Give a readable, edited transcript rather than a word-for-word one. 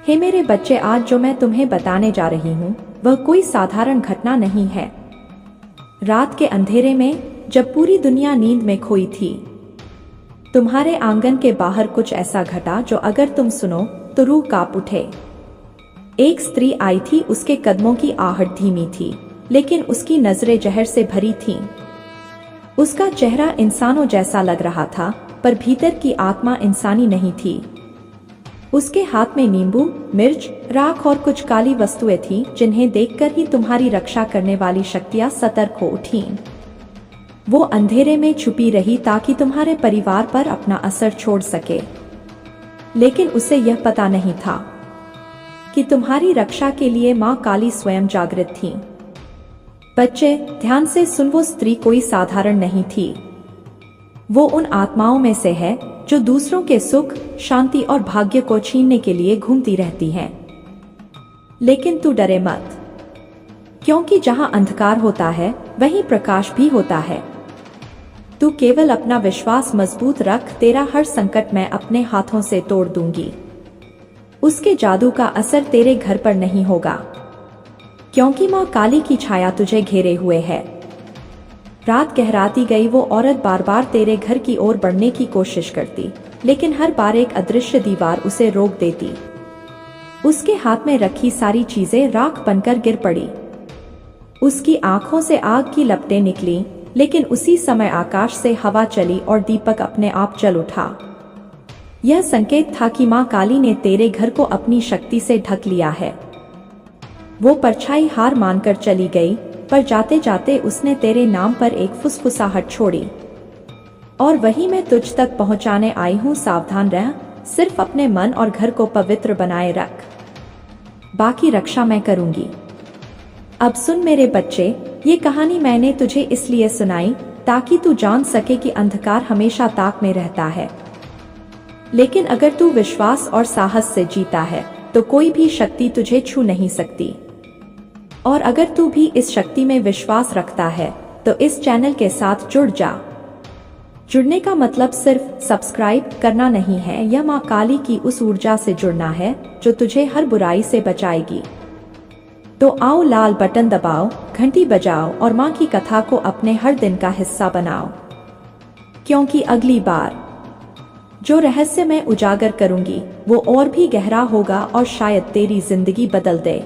हे मेरे बच्चे, आज जो मैं तुम्हें बताने जा रही हूँ वह कोई साधारण घटना नहीं है। रात के अंधेरे में जब पूरी दुनिया नींद में खोई थी, तुम्हारे आंगन के बाहर कुछ ऐसा घटा जो अगर तुम सुनो तो रूह कांप उठे। एक स्त्री आई थी, उसके कदमों की आहट धीमी थी, लेकिन उसकी नजरें जहर से भरी थीं। उसका चेहरा इंसानों जैसा लग रहा था, पर भीतर की आत्मा इंसानी नहीं थी। उसके हाथ में नींबू, मिर्च, राख और कुछ काली वस्तुएं थीं, जिन्हें देखकर ही तुम्हारी रक्षा करने वाली शक्तियां सतर्क हो उठीं। वो अंधेरे में छुपी रही ताकि तुम्हारे परिवार पर अपना असर छोड़ सके, लेकिन उसे यह पता नहीं था कि तुम्हारी रक्षा के लिए मां काली स्वयं जागृत थी। बच्चे, ध्यान से सुन, वो स्त्री कोई साधारण नहीं थी। वो उन आत्माओं में से है जो दूसरों के सुख, शांति और भाग्य को छीनने के लिए घूमती रहती हैं। लेकिन तू डरे मत, क्योंकि जहां अंधकार होता है वहीं प्रकाश भी होता है। तू केवल अपना विश्वास मजबूत रख, तेरा हर संकट मैं अपने हाथों से तोड़ दूंगी। उसके जादू का असर तेरे घर पर नहीं होगा, क्योंकि मां काली की छाया तुझे घेरे हुए है। रात गहराती गई, वो औरत बार बार तेरे घर की ओर बढ़ने की कोशिश करती, लेकिन हर बार एक अदृश्य दीवार उसे रोक देती। उसके हाथ में रखी सारी चीजें राख बनकर गिर पड़ी। उसकी आंखों से आग की लपटें निकली, लेकिन उसी समय आकाश से हवा चली और दीपक अपने आप जल उठा। यह संकेत था कि मां काली ने तेरे घर को अपनी शक्ति से ढक लिया है। वो परछाई हार मानकर चली गई, पर जाते जाते उसने तेरे नाम पर एक फुसफुसाहट छोड़ी, और वही मैं तुझ तक पहुंचाने आई हूं। सावधान रह, सिर्फ अपने मन और घर को पवित्र बनाए रख, बाकी रक्षा मैं करूंगी। अब सुन मेरे बच्चे, ये कहानी मैंने तुझे इसलिए सुनाई ताकि तू जान सके कि अंधकार हमेशा ताक में रहता है, लेकिन अगर तू विश्वास और साहस से जीता है तो कोई भी शक्ति तुझे छू नहीं सकती। और अगर तू भी इस शक्ति में विश्वास रखता है तो इस चैनल के साथ जुड़ जा। जुड़ने का मतलब सिर्फ सब्सक्राइब करना नहीं है, यह मां काली की उस ऊर्जा से जुड़ना है जो तुझे हर बुराई से बचाएगी। तो आओ, लाल बटन दबाओ, घंटी बजाओ और मां की कथा को अपने हर दिन का हिस्सा बनाओ, क्योंकि अगली बार जो रहस्य मैं उजागर करूंगी वो और भी गहरा होगा और शायद तेरी जिंदगी बदल दे।